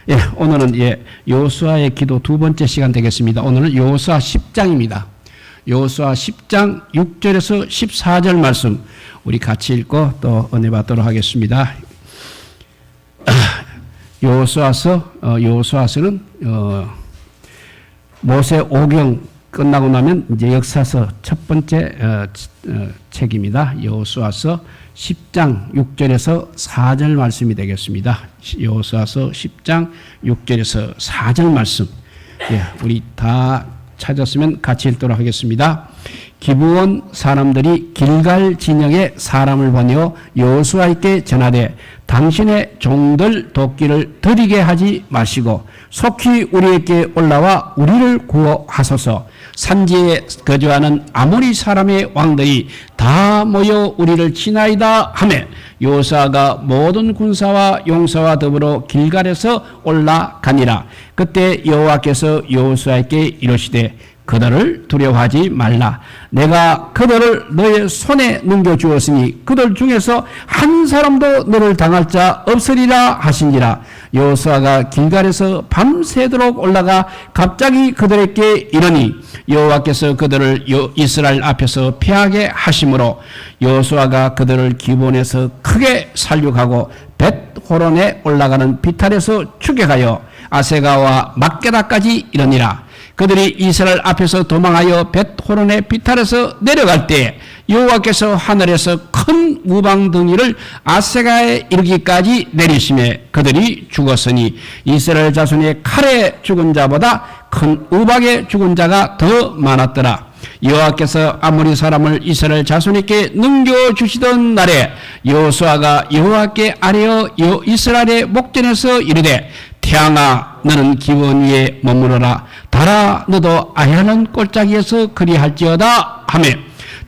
예, 오늘은 여호수아의 기도 두 번째 시간 되겠습니다. 오늘은 여호수아 10장입니다. 여호수아 10장 6절에서 14절 말씀 우리 같이 읽고 또 은혜 받도록 하겠습니다. 여호수아서는 모세 오경 끝나고 나면 이제 역사서 첫 번째 책입니다. 여호수아서 10장 6절에서 4절 말씀이 되겠습니다. 여호수아서 10장 6절에서 4절 말씀. 우리 다 찾았으면 같이 읽도록 하겠습니다. 기브온 사람들이 길갈 진영에 사람을 보내어 여호수아에게 전하되 당신의 종들 돕기를 드리게 하지 마시고 속히 우리에게 올라와 우리를 구호하소서. 산지에 거주하는 아모리 사람의 왕들이 다 모여 우리를 치나이다 하매 여호수아가 모든 군사와 용사와 더불어 길갈에서 올라가니라. 그때 여호와께서 여호수아에게 이르시되 그들을 두려워하지 말라. 내가 그들을 너의 손에 넘겨주었으니 그들 중에서 한 사람도 너를 당할 자 없으리라 하신지라. 여호수아가 길갈에서 밤새도록 올라가 갑자기 그들에게 이르니 여호와께서 그들을 이스라엘 앞에서 피하게 하심으로 여호수아가 그들을 기본에서 크게 살육하고 벳호론에 올라가는 비탈에서 추격하여 아세가와 막게다까지 이르니라. 그들이 이스라엘 앞에서 도망하여 벳호론의 비탈에서 내려갈 때 여호와께서 하늘에서 큰 우방덩이를 아세가에 이르기까지 내리심에 그들이 죽었으니 이스라엘 자손의 칼에 죽은 자보다 큰 우박에 죽은 자가 더 많았더라. 여호와께서 아모리 사람을 이스라엘 자손에게 넘겨주시던 날에 여호수아가 여호와께 아뢰어 이스라엘의 목전에서 이르되 태양아 너는 기원 위에 머무르라. 달아 너도 아야는 골짜기에서 그리할지어다 하매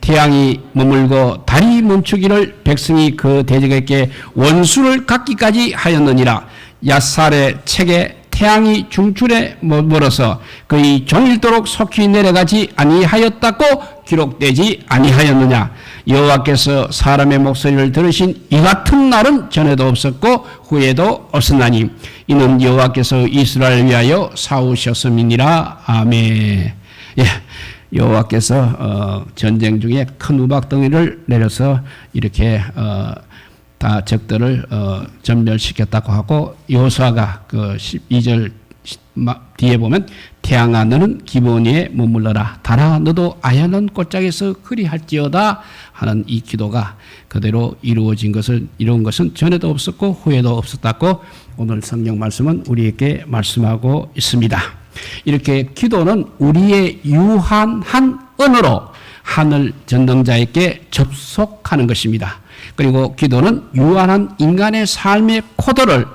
태양이 머물고 달이 멈추기를 백성이 그 대적에게 원수를 갖기까지 하였느니라. 야살의 책에 태양이 중출에 머물어서 그의 종일도록 속히 내려가지 아니하였다고 기록되지 아니하였느냐. 여호와께서 사람의 목소리를 들으신 이 같은 날은 전에도 없었고 후에도 없었나니 이는 여호와께서 이스라엘을 위하여 사우셨음이니라. 아멘. 여호와께서 전쟁 중에 큰 우박덩이를 내려서 이렇게 다 적들을 전멸시켰다고 하고 여호수아가 그 12절 뒤에 보면 태양아 너는 기브온 위에 머물러라. 달아 너도 아야는 골짜기에서 그리할지어다 하는 이 기도가 그대로 이루어진 것을 이룬 것은 전에도 없었고 후에도 없었다고 오늘 성경 말씀은 우리에게 말씀하고 있습니다. 이렇게 기도는 우리의 유한한 언어로 하늘 전능자에게 접속하는 것입니다. 그리고 기도는 유한한 인간의 삶의 코드를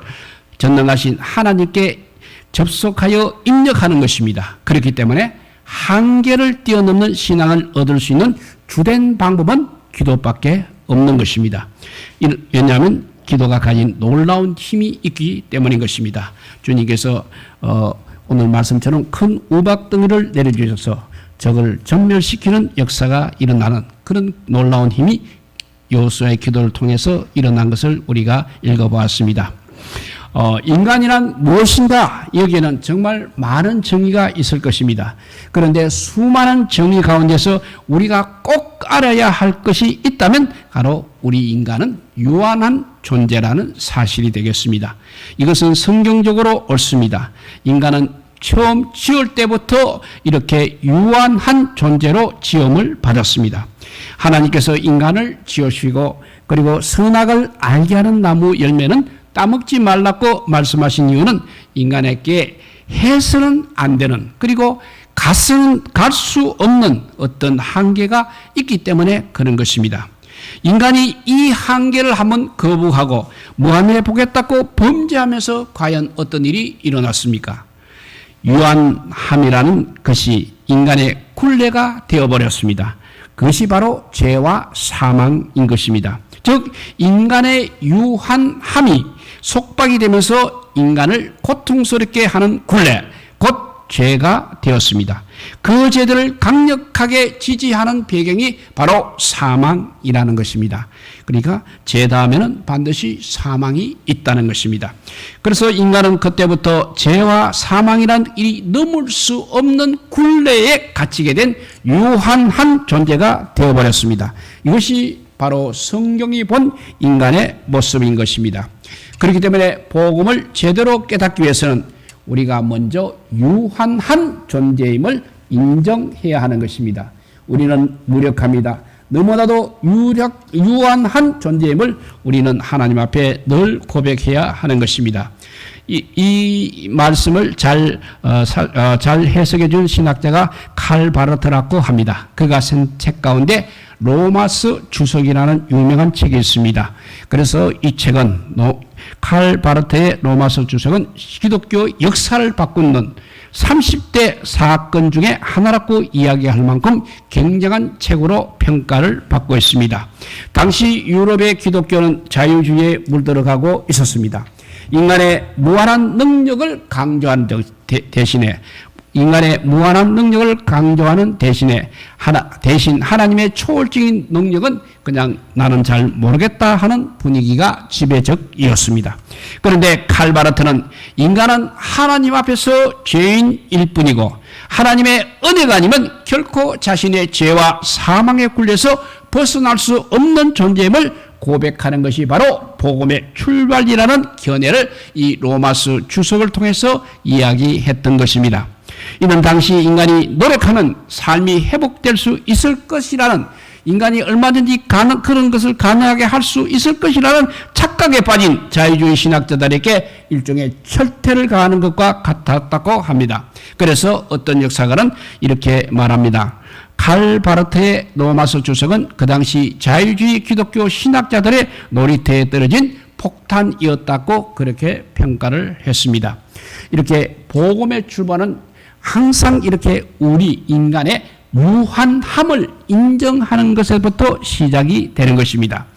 전능하신 하나님께 접속하여 입력하는 것입니다. 그렇기 때문에 한계를 뛰어넘는 신앙을 얻을 수 있는 주된 방법은 기도밖에 없는 것입니다. 왜냐하면 기도가 가진 놀라운 힘이 있기 때문인 것입니다. 주님께서 오늘 말씀처럼 큰 우박덩이를 내려주셔서 적을 전멸시키는 역사가 일어나는 그런 놀라운 힘이 여호수아의 기도를 통해서 일어난 것을 우리가 읽어보았습니다. 인간이란 무엇인가? 여기에는 정말 많은 정의가 있을 것입니다. 그런데 수많은 정의 가운데서 우리가 꼭 알아야 할 것이 있다면 바로 우리 인간은 유한한 존재라는 사실이 되겠습니다. 이것은 성경적으로 옳습니다. 인간은 처음 지을 때부터 이렇게 유한한 존재로 지음을 받았습니다. 하나님께서 인간을 지으시고 그리고 선악을 알게 하는 나무 열매는 따먹지 말라고 말씀하신 이유는 인간에게 해서는 안 되는 그리고 가서는 갈 수 없는 어떤 한계가 있기 때문에 그런 것입니다. 인간이 이 한계를 한번 거부하고 무함해 보겠다고 범죄하면서 과연 어떤 일이 일어났습니까? 유한함이라는 것이 인간의 굴레가 되어버렸습니다. 그것이 바로 죄와 사망인 것입니다. 즉 인간의 유한함이 속박이 되면서 인간을 고통스럽게 하는 굴레, 곧 죄가 되었습니다. 그 죄들을 강력하게 지지하는 배경이 바로 사망이라는 것입니다. 그러니까 죄 다음에는 반드시 사망이 있다는 것입니다. 그래서 인간은 그때부터 죄와 사망이란 이 넘을 수 없는 굴레에 갇히게 된 유한한 존재가 되어버렸습니다. 이것이 바로 성경이 본 인간의 모습인 것입니다. 그렇기 때문에 복음을 제대로 깨닫기 위해서는 우리가 먼저 유한한 존재임을 인정해야 하는 것입니다. 우리는 무력합니다. 너무나도 유한한 존재임을 우리는 하나님 앞에 늘 고백해야 하는 것입니다. 이 말씀을 잘 해석해 준 신학자가 칼 바르트라고 합니다. 그가 쓴 책 가운데 로마서 주석이라는 유명한 책이 있습니다. 그래서 이 책은 칼 바르트의 로마서 주석은 기독교 역사를 바꾸는 30대 사건 중에 하나라고 이야기할 만큼 굉장한 책으로 평가를 받고 있습니다. 당시 유럽의 기독교는 자유주의에 물들어가고 있었습니다. 인간의 무한한 능력을 강조하는 대신에 대신 하나님의 초월적인 능력은 그냥 나는 잘 모르겠다 하는 분위기가 지배적이었습니다. 그런데 칼 바르트는 인간은 하나님 앞에서 죄인일 뿐이고 하나님의 은혜가 아니면 결코 자신의 죄와 사망에 굴려서 벗어날 수 없는 존재임을 고백하는 것이 바로 복음의 출발이라는 견해를 이 로마서 주석을 통해서 이야기했던 것입니다. 이는 당시 인간이 노력하면 삶이 회복될 수 있을 것이라는, 인간이 얼마든지 그런 것을 가능하게 할 수 있을 것이라는 착각에 빠진 자유주의 신학자들에게 일종의 철퇴를 가하는 것과 같았다고 합니다. 그래서 어떤 역사가는 이렇게 말합니다. 칼 바르트의 로마서 주석은 그 당시 자유주의 기독교 신학자들의 놀이터에 떨어진 폭탄이었다고 그렇게 평가를 했습니다. 이렇게 복음의 출발은 항상 이렇게 우리 인간의 무한함을 인정하는 것에부터 시작이 되는 것입니다.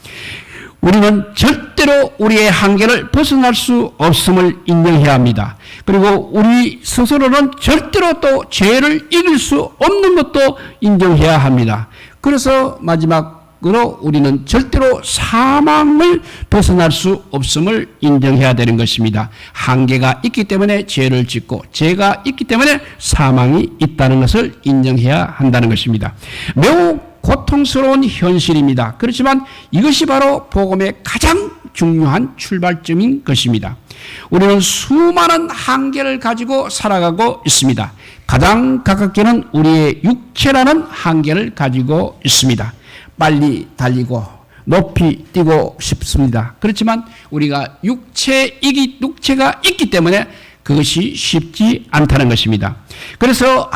우리는 절대로 우리의 한계를 벗어날 수 없음을 인정해야 합니다. 그리고 우리 스스로는 절대로 또 죄를 이길 수 없는 것도 인정해야 합니다. 그래서 마지막으로 우리는 절대로 사망을 벗어날 수 없음을 인정해야 되는 것입니다. 한계가 있기 때문에 죄를 짓고 죄가 있기 때문에 사망이 있다는 것을 인정해야 한다는 것입니다. 매우 고통스러운 현실입니다. 그렇지만 이것이 바로 복음의 가장 중요한 출발점인 것입니다. 우리는 수많은 한계를 가지고 살아가고 있습니다. 가장 가깝게는 우리의 육체라는 한계를 가지고 있습니다. 빨리 달리고 높이 뛰고 싶습니다. 그렇지만 우리가 육체가 있기 때문에 그것이 쉽지 않다는 것입니다. 그래서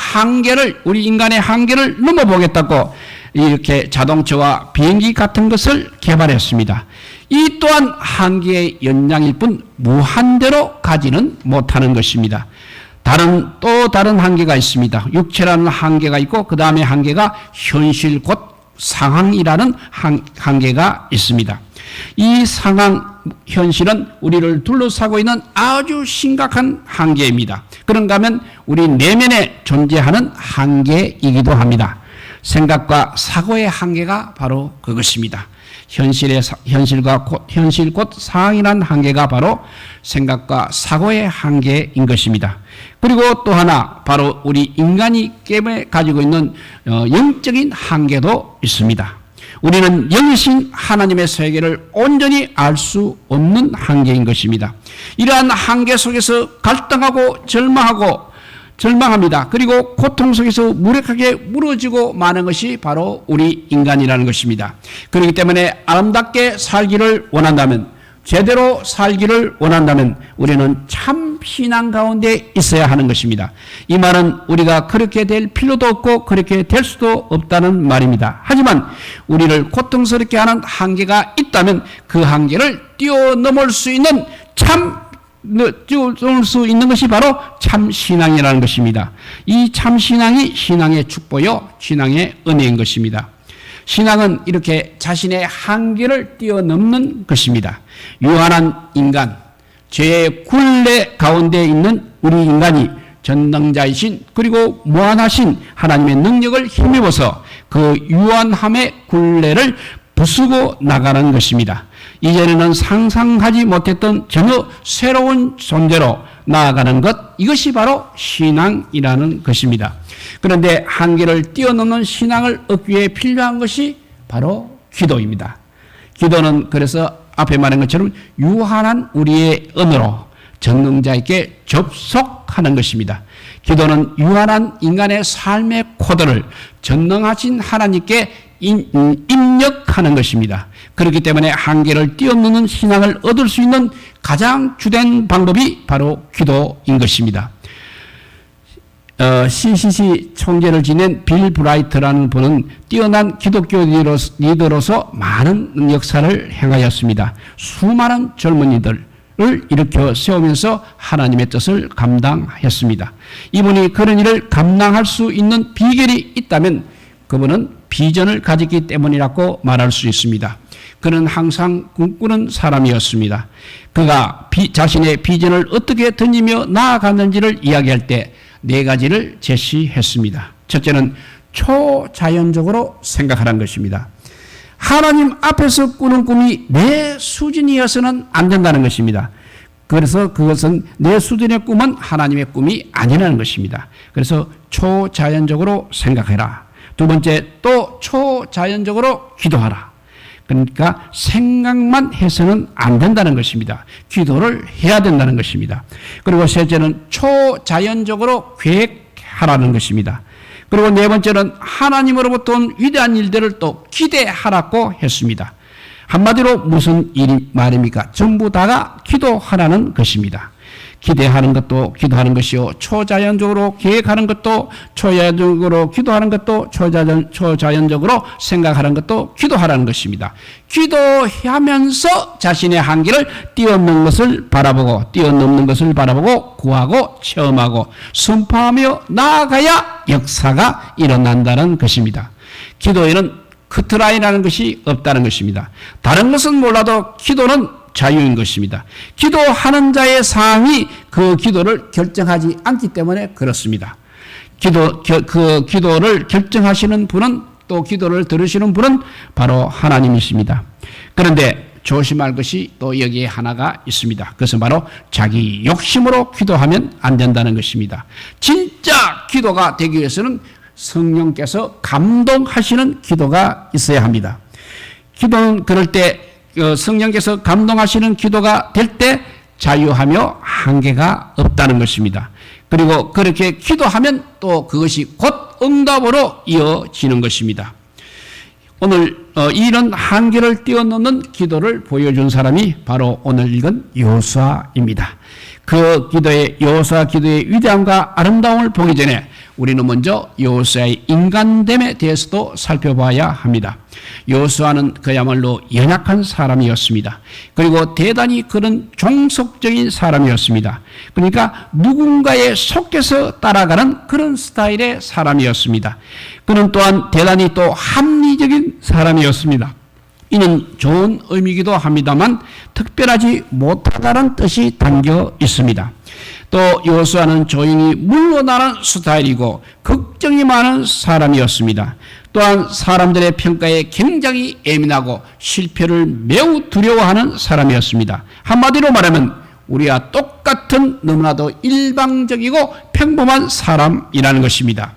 우리 인간의 한계를 넘어보겠다고 이렇게 자동차와 비행기 같은 것을 개발했습니다. 이 또한 한계의 연장일 뿐 무한대로 가지는 못하는 것입니다. 또 다른 한계가 있습니다. 육체라는 한계가 있고 그 다음에 한계가 현실 곧 상황이라는 한계가 있습니다. 이 현실은 우리를 둘러싸고 있는 아주 심각한 한계입니다. 그런가 하면 우리 내면에 존재하는 한계이기도 합니다. 생각과 사고의 한계가 바로 그것입니다. 현실 곧 상황이란 한계가 바로 생각과 사고의 한계인 것입니다. 그리고 또 하나 바로 우리 인간이 가지고 있는 영적인 한계도 있습니다. 우리는 영이신 하나님의 세계를 온전히 알 수 없는 한계인 것입니다. 이러한 한계 속에서 갈등하고 절망합니다. 그리고 고통 속에서 무력하게 무너지고 마는 것이 바로 우리 인간이라는 것입니다. 그렇기 때문에 아름답게 살기를 원한다면, 제대로 살기를 원한다면 우리는 참 신앙 가운데 있어야 하는 것입니다. 이 말은 우리가 그렇게 될 필요도 없고 그렇게 될 수도 없다는 말입니다. 하지만 우리를 고통스럽게 하는 한계가 있다면 그 한계를 뛰어넘을 수 있는 것이 바로 참 신앙이라는 것입니다. 이 참 신앙이 신앙의 축복이요 신앙의 은혜인 것입니다. 신앙은 이렇게 자신의 한계를 뛰어넘는 것입니다. 유한한 인간, 죄의 굴레 가운데 있는 우리 인간이 전능자이신 그리고 무한하신 하나님의 능력을 힘입어서 그 유한함의 굴레를 부수고 나가는 것입니다. 이전에는 상상하지 못했던 전혀 새로운 존재로 나아가는 것, 이것이 바로 신앙이라는 것입니다. 그런데 한계를 뛰어넘는 신앙을 얻기 위해 필요한 것이 바로 기도입니다. 기도는 그래서 앞에 말한 것처럼 유한한 우리의 언어로 전능자에게 접속하는 것입니다. 기도는 유한한 인간의 삶의 코드를 전능하신 하나님께 입력하는 것입니다. 그렇기 때문에 한계를 뛰어넘는 신앙을 얻을 수 있는 가장 주된 방법이 바로 기도인 것입니다. CCC 총재를 지낸 빌 브라이트라는 분은 뛰어난 기독교 리더로서 많은 역사를 행하였습니다. 수많은 젊은이들을 일으켜 세우면서 하나님의 뜻을 감당했습니다. 이분이 그런 일을 감당할 수 있는 비결이 있다면 그분은 비전을 가졌기 때문이라고 말할 수 있습니다. 그는 항상 꿈꾸는 사람이었습니다. 그가 자신의 비전을 어떻게 던지며 나아갔는지를 이야기할 때 네 가지를 제시했습니다. 첫째는 초자연적으로 생각하라는 것입니다. 하나님 앞에서 꾸는 꿈이 내 수준이어서는 안 된다는 것입니다. 그래서 그것은 내 수준의 꿈은 하나님의 꿈이 아니라는 것입니다. 그래서 초자연적으로 생각해라. 두 번째, 또 초자연적으로 기도하라. 그러니까 생각만 해서는 안 된다는 것입니다. 기도를 해야 된다는 것입니다. 그리고 셋째는 초자연적으로 계획하라는 것입니다. 그리고 네 번째는 하나님으로부터 온 위대한 일들을 또 기대하라고 했습니다. 한마디로 무슨 말입니까? 전부 다가 기도하라는 것입니다. 기대하는 것도 기도하는 것이요, 초자연적으로 계획하는 것도 초자연적으로 기도하는 것도 초자연적으로 생각하는 것도 기도하라는 것입니다. 기도하면서 자신의 한계를 뛰어넘는 것을 바라보고 구하고 체험하고 선포하며 나아가야 역사가 일어난다는 것입니다. 기도에는 커트라인이라는 것이 없다는 것입니다. 다른 것은 몰라도 기도는 자유인 것입니다. 기도하는 자의 상이 그 기도를 결정하지 않기 때문에 그렇습니다. 기도를 결정하시는 분은, 또 기도를 들으시는 분은 바로 하나님이십니다. 그런데 조심할 것이 또 여기에 하나가 있습니다. 그것은 바로 자기 욕심으로 기도하면 안 된다는 것입니다. 진짜 기도가 되기 위해서는 성령께서 감동하시는 기도가 있어야 합니다. 기도는 그럴 때 성령께서 감동하시는 기도가 될 때 자유하며 한계가 없다는 것입니다. 그리고 그렇게 기도하면 또 그것이 곧 응답으로 이어지는 것입니다. 오늘 이런 한계를 뛰어넘는 기도를 보여준 사람이 바로 오늘 읽은 여호수아입니다. 그 여호수아 기도의 위대함과 아름다움을 보기 전에 우리는 먼저 여호수아의 인간됨에 대해서도 살펴봐야 합니다. 여호수아는 그야말로 연약한 사람이었습니다. 그리고 대단히 그런 종속적인 사람이었습니다. 그러니까 누군가에 속해서 따라가는 그런 스타일의 사람이었습니다. 그는 또한 대단히 또 합리적인 사람이었습니다. 이는 좋은 의미이기도 합니다만 특별하지 못하다는 뜻이 담겨 있습니다. 또 여호수아는 조용히 물러나는 스타일이고 걱정이 많은 사람이었습니다. 또한 사람들의 평가에 굉장히 예민하고 실패를 매우 두려워하는 사람이었습니다. 한마디로 말하면 우리와 똑같은 너무나도 일방적이고 평범한 사람이라는 것입니다.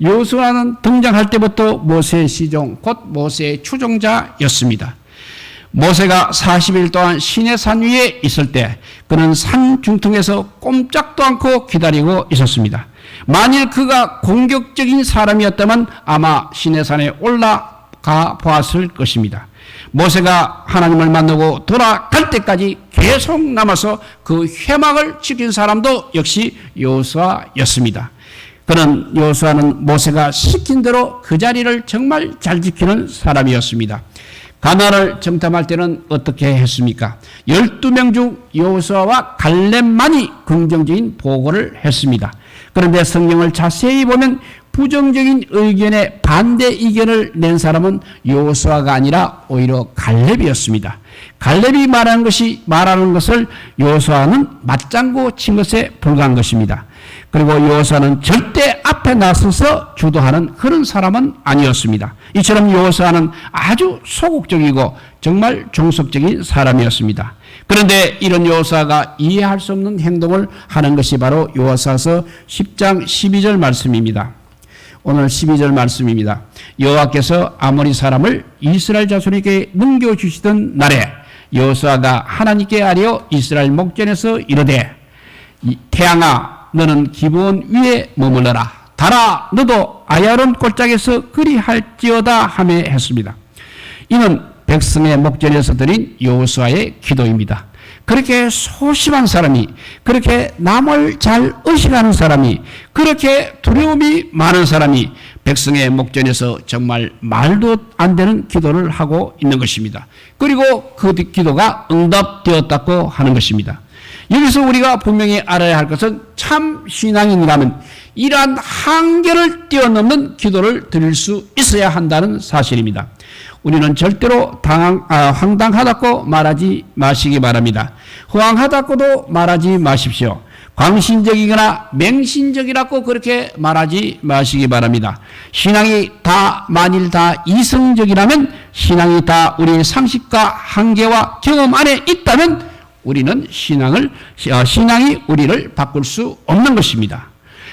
여호수아는 등장할 때부터 모세의 시종, 곧 모세의 추종자였습니다. 모세가 40일 동안 시내산 위에 있을 때 그는 산 중턱에서 꼼짝도 않고 기다리고 있었습니다. 만일 그가 공격적인 사람이었다면 아마 시내산에 올라가 보았을 것입니다. 모세가 하나님을 만나고 돌아갈 때까지 계속 남아서 그 회막을 지킨 사람도 역시 여호수아였습니다. 여호수아는 모세가 시킨 대로 그 자리를 정말 잘 지키는 사람이었습니다. 가나안을 정탐할 때는 어떻게 했습니까? 12명 중 여호수아와 갈렙만이 긍정적인 보고를 했습니다. 그런데 성경을 자세히 보면 부정적인 의견에 반대 의견을 낸 사람은 여호수아가 아니라 오히려 갈렙이었습니다. 갈렙이 말하는 것을 여호수아는 맞장구 친 것에 불과한 것입니다. 그리고 여호수아는 절대 앞에 나서서 주도하는 그런 사람은 아니었습니다. 이처럼 여호수아는 아주 소극적이고 정말 종속적인 사람이었습니다. 그런데 이런 여호수아가 이해할 수 없는 행동을 하는 것이 바로 여호수아서 10장 12절 말씀입니다. 오늘 12절 말씀입니다. 여호와께서 아모리 사람을 이스라엘 자손에게 넘겨주시던 날에 여호수아가 하나님께 아뢰어 이스라엘 목전에서 이르되 태양아 너는 기브온 위에 머물러라. 달아 너도 아야론 골짜기에서 그리할지어다 하며 했습니다. 이는 백성의 목전에서 드린 여호수아의 기도입니다. 그렇게 소심한 사람이, 그렇게 남을 잘 의식하는 사람이, 그렇게 두려움이 많은 사람이 백성의 목전에서 정말 말도 안 되는 기도를 하고 있는 것입니다. 그리고 그 기도가 응답되었다고 하는 것입니다. 여기서 우리가 분명히 알아야 할 것은 참 신앙인이라면 이러한 한계를 뛰어넘는 기도를 드릴 수 있어야 한다는 사실입니다. 우리는 절대로 황당하다고 말하지 마시기 바랍니다. 허황하다고도 말하지 마십시오. 광신적이거나 맹신적이라고 그렇게 말하지 마시기 바랍니다. 신앙이 만일 다 이성적이라면, 신앙이 다 우리의 상식과 한계와 경험 안에 있다면 우리는 신앙이 우리를 바꿀 수 없는 것입니다.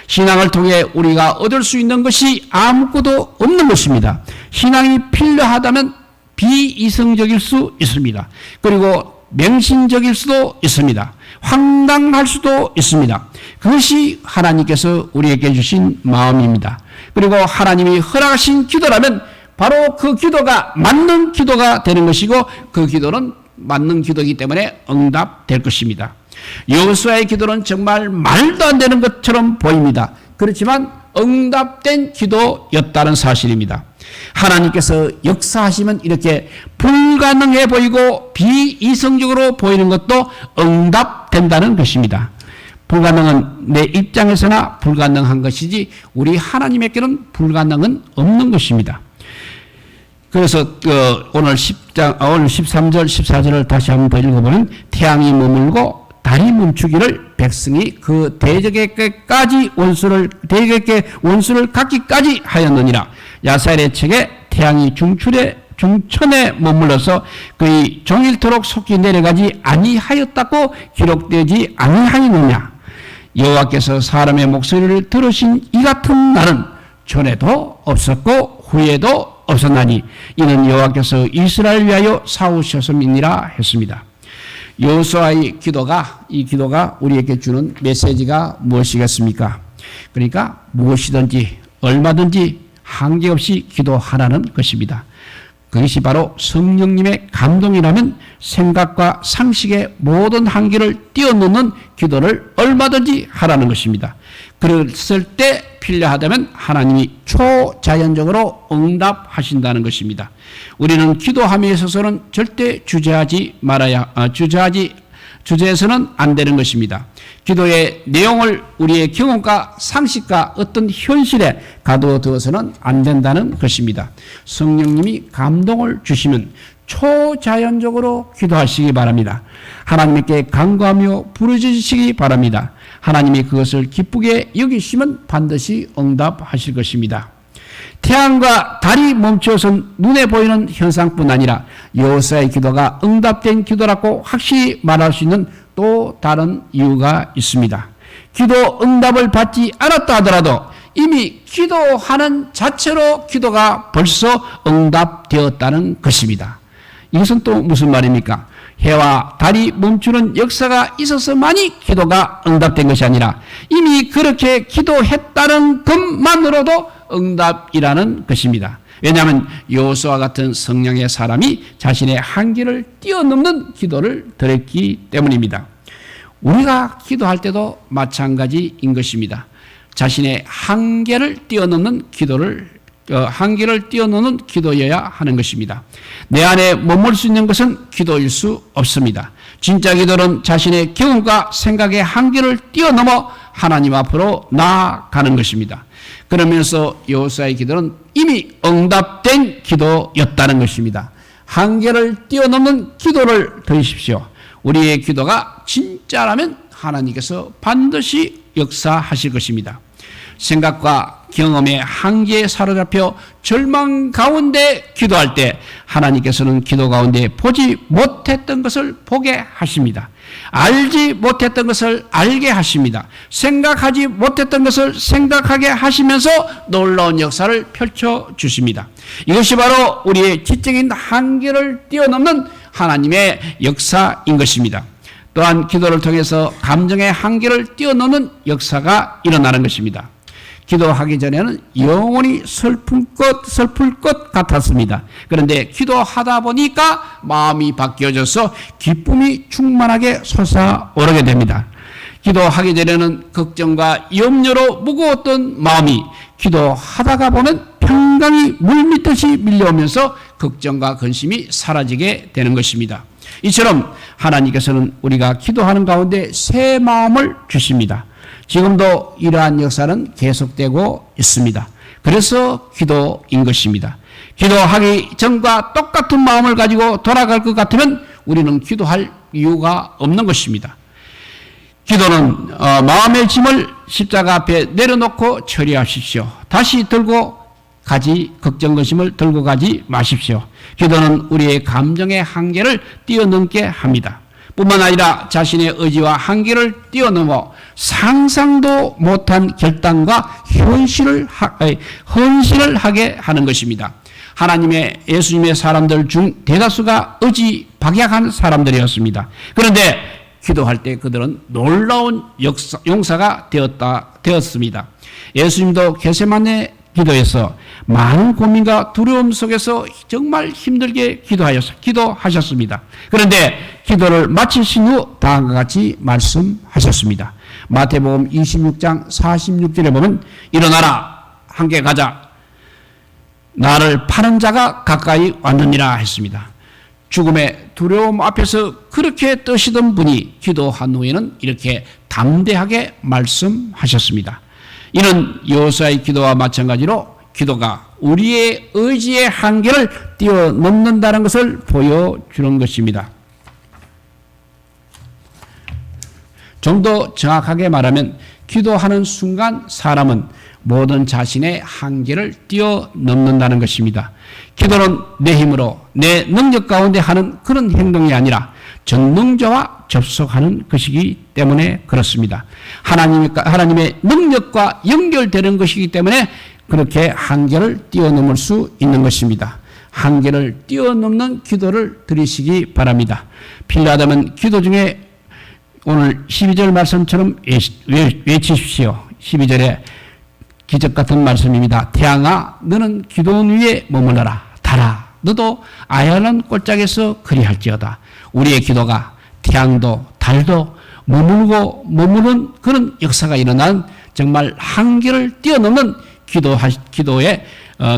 신앙을 통해 우리가 얻을 수 있는 것이 아무것도 없는 것입니다. 신앙이 필요하다면 비이성적일 수 있습니다. 그리고 맹신적일 수도 있습니다. 황당할 수도 있습니다. 그것이 하나님께서 우리에게 주신 마음입니다. 그리고 하나님이 허락하신 기도라면 바로 그 기도가 맞는 기도가 되는 것이고, 그 기도는 맞는 기도이기 때문에 응답될 것입니다. 여호수아의 기도는 정말 말도 안 되는 것처럼 보입니다. 그렇지만 응답된 기도였다는 사실입니다. 하나님께서 역사하시면 이렇게 불가능해 보이고 비이성적으로 보이는 것도 응답된다는 것입니다. 불가능은 내 입장에서나 불가능한 것이지 우리 하나님에게는 불가능은 없는 것입니다. 그래서 오늘 13절 14절을 다시 한 번 더 읽어보면 태양이 머물고 달이 멈추기를 백성이 그 대적에게 원수를 갖기까지 하였느니라. 야살의 책에 태양이 중천에 머물러서 그의 종일토록 속히 내려가지 아니하였다고 기록되지 아니하였느냐. 여호와께서 사람의 목소리를 들으신 이 같은 날은 전에도 없었고 후에도 없었나니 이는 여호와께서 이스라엘 위하여 사오셨음이니라 했습니다. 여호수아의 이 기도가 우리에게 주는 메시지가 무엇이겠습니까? 그러니까 무엇이든지 얼마든지 한계없이 기도하라는 것입니다. 그것이 바로 성령님의 감동이라면 생각과 상식의 모든 한계를 뛰어넘는 기도를 얼마든지 하라는 것입니다. 그랬을 때 필요하다면 하나님이 초자연적으로 응답하신다는 것입니다. 우리는 기도함에 있어서는 절대 주저해서는 안 되는 것입니다. 기도의 내용을 우리의 경험과 상식과 어떤 현실에 가둬두어서는 안 된다는 것입니다. 성령님이 감동을 주시면 초자연적으로 기도하시기 바랍니다. 하나님께 간구하며 부르짖으시기 바랍니다. 하나님이 그것을 기쁘게 여기시면 반드시 응답하실 것입니다. 태양과 달이 멈춰서 눈에 보이는 현상뿐 아니라 여호수아의 기도가 응답된 기도라고 확실히 말할 수 있는 또 다른 이유가 있습니다. 기도 응답을 받지 않았다 하더라도 이미 기도하는 자체로 기도가 벌써 응답되었다는 것입니다. 이것은 또 무슨 말입니까? 해와 달이 멈추는 역사가 있어서만이 기도가 응답된 것이 아니라 이미 그렇게 기도했다는 것만으로도 응답이라는 것입니다. 왜냐하면 여호수아 같은 성령의 사람이 자신의 한계를 뛰어넘는 기도를 드렸기 때문입니다. 우리가 기도할 때도 마찬가지인 것입니다. 자신의 한계를 뛰어넘는 기도여야 하는 것입니다. 내 안에 머물 수 있는 것은 기도일 수 없습니다. 진짜 기도는 자신의 경험과 생각의 한계를 뛰어넘어 하나님 앞으로 나아가는 것입니다. 그러면서 여호수아의 기도는 이미 응답된 기도였다는 것입니다. 한계를 뛰어넘는 기도를 드리십시오. 우리의 기도가 진짜라면 하나님께서 반드시 역사하실 것입니다. 생각과 경험의 한계에 사로잡혀 절망 가운데 기도할 때 하나님께서는 기도 가운데 보지 못했던 것을 보게 하십니다. 알지 못했던 것을 알게 하십니다. 생각하지 못했던 것을 생각하게 하시면서 놀라운 역사를 펼쳐주십니다. 이것이 바로 우리의 지적인 한계를 뛰어넘는 하나님의 역사인 것입니다. 또한 기도를 통해서 감정의 한계를 뛰어넘는 역사가 일어나는 것입니다. 기도하기 전에는 영원히 슬플 것 같았습니다. 그런데 기도하다 보니까 마음이 바뀌어져서 기쁨이 충만하게 솟아오르게 됩니다. 기도하기 전에는 걱정과 염려로 무거웠던 마음이 기도하다가 보면 평강이 물밀듯이 밀려오면서 걱정과 근심이 사라지게 되는 것입니다. 이처럼 하나님께서는 우리가 기도하는 가운데 새 마음을 주십니다. 지금도 이러한 역사는 계속되고 있습니다. 그래서 기도인 것입니다. 기도하기 전과 똑같은 마음을 가지고 돌아갈 것 같으면 우리는 기도할 이유가 없는 것입니다. 기도는 마음의 짐을 십자가 앞에 내려놓고 처리하십시오. 다시 들고 가지 걱정 근심을 들고 가지 마십시오. 기도는 우리의 감정의 한계를 뛰어넘게 합니다. 뿐만 아니라 자신의 의지와 한계를 뛰어넘어 상상도 못한 결단과 헌신을 하게 하는 것입니다. 하나님의 예수님의 사람들 중 대다수가 의지박약한 사람들이었습니다. 그런데 기도할 때 그들은 놀라운 용사가 되었습니다. 예수님도 겟세마네 기도에서 많은 고민과 두려움 속에서 정말 힘들게 기도하셨습니다. 그런데 기도를 마치신 후 다음과 같이 말씀하셨습니다. 마태복음 26장 46절에 보면 일어나라 함께 가자 나를 파는 자가 가까이 왔느니라 했습니다. 죽음의 두려움 앞에서 그렇게 떠시던 분이 기도한 후에는 이렇게 담대하게 말씀하셨습니다. 이는 여호수아의 기도와 마찬가지로 기도가 우리의 의지의 한계를 뛰어넘는다는 것을 보여주는 것입니다. 좀 더 정확하게 말하면 기도하는 순간 사람은 모든 자신의 한계를 뛰어넘는다는 것입니다. 기도는 내 힘으로 내 능력 가운데 하는 그런 행동이 아니라 전능자와 접속하는 것이기 때문에 그렇습니다. 하나님의 능력과 연결되는 것이기 때문에 그렇게 한계를 뛰어넘을 수 있는 것입니다. 한계를 뛰어넘는 기도를 드리시기 바랍니다. 필요하다면 기도 중에 오늘 12절 말씀처럼 외치십시오. 12절에 기적 같은 말씀입니다. 태양아 너는 기도원 위에 머물러라. 달아 너도 아야는 꼴짝에서 그리할지어다. 우리의 기도가 태양도 달도 머무는 그런 역사가 일어난 정말 한계를 뛰어넘는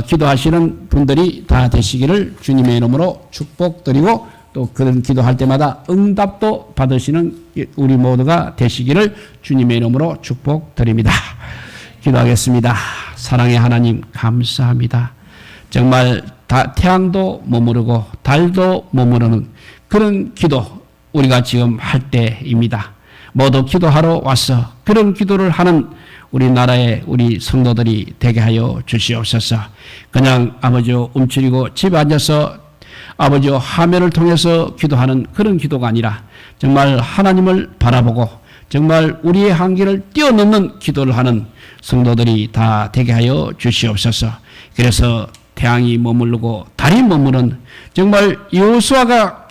기도하시는 분들이 다 되시기를 주님의 이름으로 축복드리고 또 그런 기도할 때마다 응답도 받으시는 우리 모두가 되시기를 주님의 이름으로 축복드립니다. 기도하겠습니다. 사랑의 하나님 감사합니다. 정말 태양도 머무르고 달도 머무르는 그런 기도 우리가 지금 할 때입니다. 모두 기도하러 와서 그런 기도를 하는 우리나라의 우리 성도들이 되게 하여 주시옵소서. 그냥 아버지 움츠리고 집에 앉아서 아버지 화면을 통해서 기도하는 그런 기도가 아니라 정말 하나님을 바라보고 정말 우리의 한계를 뛰어넘는 기도를 하는 성도들이 다 되게 하여 주시옵소서. 그래서 태양이 머무르고 달이 머무른 정말 여호수아가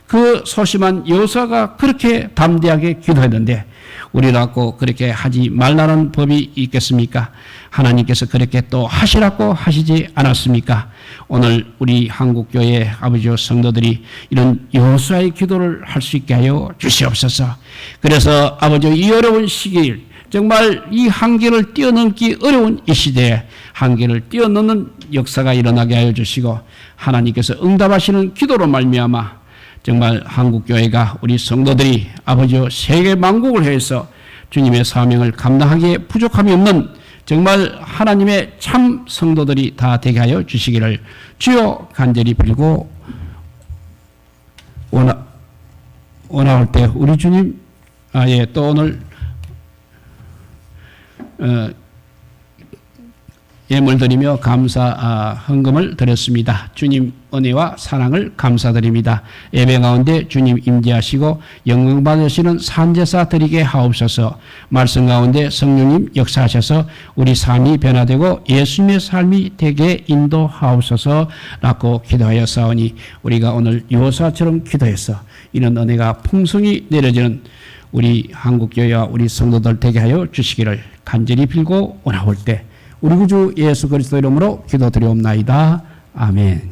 그 소심한 여호수아가 그렇게 담대하게 기도했는데 우리라고 그렇게 하지 말라는 법이 있겠습니까? 하나님께서 그렇게 또 하시라고 하시지 않았습니까? 오늘 우리 한국교회 아버지 성도들이 이런 여호수아의 기도를 할 수 있게 하여 주시옵소서. 그래서 아버지 이 어려운 시기를 정말 이 한계를 뛰어넘기 어려운 이 시대에 한계를 뛰어넘는 역사가 일어나게 하여 주시고 하나님께서 응답하시는 기도로 말미암아 정말 한국교회가 우리 성도들이 아버지 세계 만국을 해서 주님의 사명을 감당하기에 부족함이 없는 정말 하나님의 참 성도들이 다 되게 하여 주시기를 주여 간절히 빌고 원하올 때 우리 주님 또 오늘 예물 드리며 감사 헌금을 드렸습니다. 주님 은혜와 사랑을 감사드립니다. 예배 가운데 주님 임재하시고 영광 받으시는 산제사 드리게 하옵소서. 말씀 가운데 성령님 역사하셔서 우리 삶이 변화되고 예수님의 삶이 되게 인도하옵소서 라고 기도하여 싸우니 우리가 오늘 여호수아처럼 기도해서 이런 은혜가 풍성히 내려지는 우리 한국교회와 우리 성도들 되게 하여 주시기를 간절히 빌고 원하올 때 우리 구주 예수 그리스도 이름으로 기도드리옵나이다. 아멘.